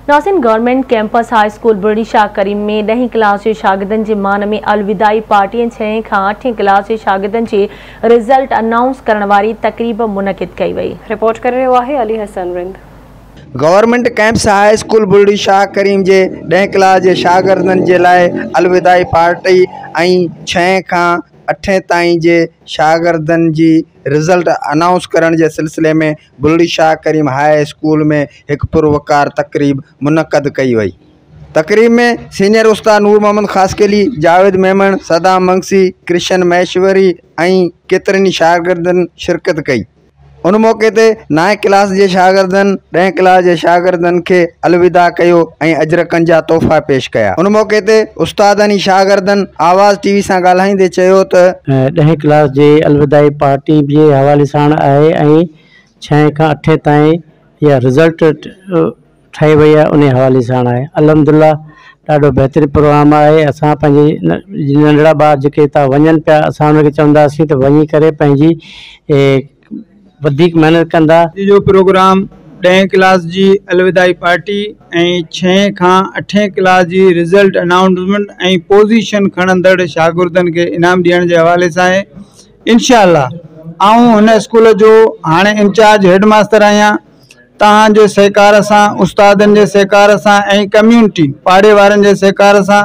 नासिन government campus high school Bulri Shah Karim में 10वीं class के शागिर्दनि जे मान में अलविदाई पार्टी 6 खां 8वीं क्लास के शागिर्दनि जे रिज़ल्ट अनाउंस करण वारी तकरीब मुनक़िद कई वई। रिपोर्ट कर रहे आहे Ali Hasan Rind. Government campus high school Bulri Shah Karim जे 10 क्लास के शागिर्दनि जे लाइ अलविदाई पार्टी 6 खां 8 ताईं जे शागिर्दनि जी रिज़ल्ट अनाउंस करण के सिलसिले में बुरड़ी शाह करीम हाई स्कूल में एक पुरवकार तकरीब मुनक़द कई वई। तकरीब में सीनियर उस्ताद नूर मोहम्मद खासकेली, जावेद मेमन, सदाम मंगसी, कृष्ण महेश्वरी ऐं केतरनि शागिर्दनि शिरकत कई। उन मौके ते 9 क्लास के शागिर्दनि 10 क्लास के शागिर्दनि के अलविदा कयो ऐं अजरकनि जा तोहफ़ा पेश कया। उन मौके ते उस्तादनि शागिर्दनि आवाज़ टीवी से ॻाल्हाईंदे चयो त 10 क्लास के अलविदाई पार्टी के हवाले सां आहे ऐं 6 खां 8 ताईं या रिज़ल्ट ठही वई आहे उन हवाले सां आहे। अल्हम्दुलिल्लाह ॾाढो बहितरीन प्रोग्राम आहे। असां पंहिंजे नंढड़ा ॿार जेके था वञनि पिया असां उनखे चवंदासीं त वञी करे पंहिंजी वधिक मेहनत कंदा। जो प्रोग्राम 10 क्लास जी अलविदाई पार्टी ऐं 6 खां 8 क्लास जी रिज़ल्ट अनाउंसमेंट ऐं पोजीशन खणंदड़ शागिर्दनि के इनाम ॾियण के हवाले सां आहे। इंशाअल्लाह आऊं हुन स्कूल जो हाणे इंचार्ज हेड मास्टर आहियां। तव्हांजे सहकार सां, उस्तादनि जे सहकार सां ऐं कम्यूनिटी पाड़े वारनि जे सहकार सां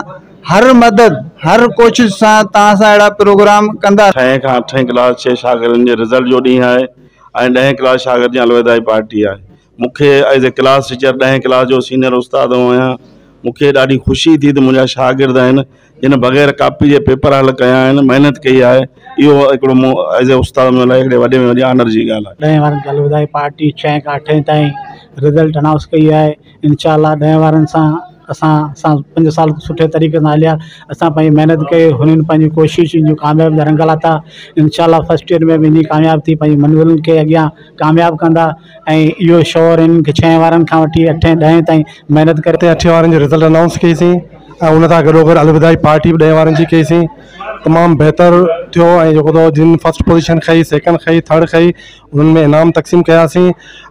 हर मदद हर कोशिश सां तव्हां सां अहिड़ा प्रोग्राम कंदा। 6 खां 8 क्लास के शागिर्दनि जे रिज़ल्ट जो ॾींहुं आहे ऐं 10 क्लास शागिर्द जी अलविदाई पार्टी आहे। मूंखे as a class teacher 10 class जो सीनियर उस्ताद आहियां। मूंखे ॾाढी ख़ुशी थी त मुंहिंजा शागिर्द आहिनि जिन बग़ैर कापी जे पेपर हल कया आहिनि, महिनत कई आहे। इहो हिकिड़ो एज़ ए उस्ताद मुंहिंजे लाइ हिकिड़े वॾे में वॾी ऑनर जी ॻाल्हि आहे। 10 वारनि खे अलविदाई पार्टी 6 खां 8 ताईं रिज़ल्ट अनाउंस कई आहे। इंशाअल्लाह 10 वारनि सां असां 5 साल सुठे तरीक़े सां हलिया। असां पंहिंजी महिनत कई, हुननि पंहिंजी कोशिशुनि जूं कामयाबी रंग लाथा। इंशाअल्लाह फर्स्ट ईयर में भी कामयाब थी पंहिंजी मंज़िलुनि खे अॻियां कामयाब कंदा ऐं इहो शौर इन्हनि खे 6 वारनि खां वठी 8 10 ताईं महिनत करे 8 वारनि जो रिज़ल्ट अनाउंस कईसीं ऐं उन सां गॾो गॾु अलविदाई पार्टी बि 10 वारनि जी कईसीं। तमामु बहितर थियो ऐं जेको तो जिन फर्स्ट पोजीशन खई, सेकंड खई, थर्ड खई, उन्हनि में इनाम तक़सीम कयासीं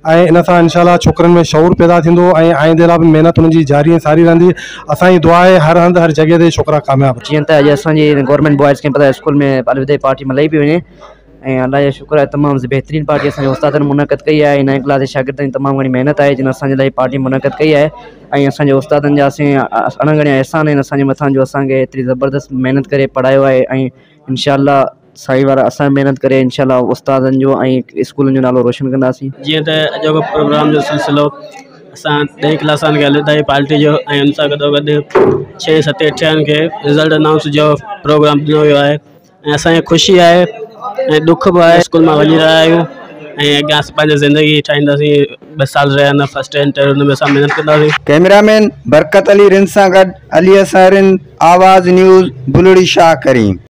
ऐं इन सां इंशाअल्लाह छोकरनि में शऊर पैदा थींदो ऐं आईंदे लाइ भी मेहनत उन्हनि जी जारी ऐं सारी रहंदी। असांजी दुआ आहे हर हंधि हर जगह ते छोकरा कामयाब। जीअं त अॼु असांजी गवर्नमेंट बॉयज़ कैंपस स्कूल में अलविदाई पार्टी मल्हाई पई वञे ऐं अल्लाह जो शुक्र आहे तमामु बेहतरीन पार्टी असांजे उस्तादनि मुनक़द कई आहे। 9 क्लास जे शागिर्दनि तमामु घणी महिनत आहे जिन असांजे लाइ पार्टी मुनक़द कई आहे ऐं असांजे उस्तादनि जा अणगणिया एहसान आहिनि असांजे मथां जो असांखे एतिरी ज़बरदस्त महिनत करे पढ़ायो आहे ऐं इंशाअल्लाह साईं वारा असां महिनत करे इंशाअल्लाह उस्तादनि जो ऐं स्कूलनि जो नालो रोशन कंदासीं। जीअं त अॼोको प्रोग्राम जो सिलसिलो असां 10 क्लासनि खे अलविदाई पार्टी जो ऐं उन सां गॾो गॾु 6 7 8 खे रिज़ल्ट अनाउंस जो प्रोग्राम ॾिनो वियो आहे ऐं असांखे ख़ुशी आहे ऐं ॾुख बि आहे। स्कूल मां वञी रहिया आहियूं ऐं अॻियां पंहिंजी ज़िंदगी ठाहींदासीं। 2 साल रहिया आहिनि फर्स्ट एंड थर्ड हुन में असां महिनत कंदासीं। कैमरामैन बरकत अली रिंद सां गॾु अली हसन रिंद, आवाज़ न्यूज़, बुरड़ी शाह करीम।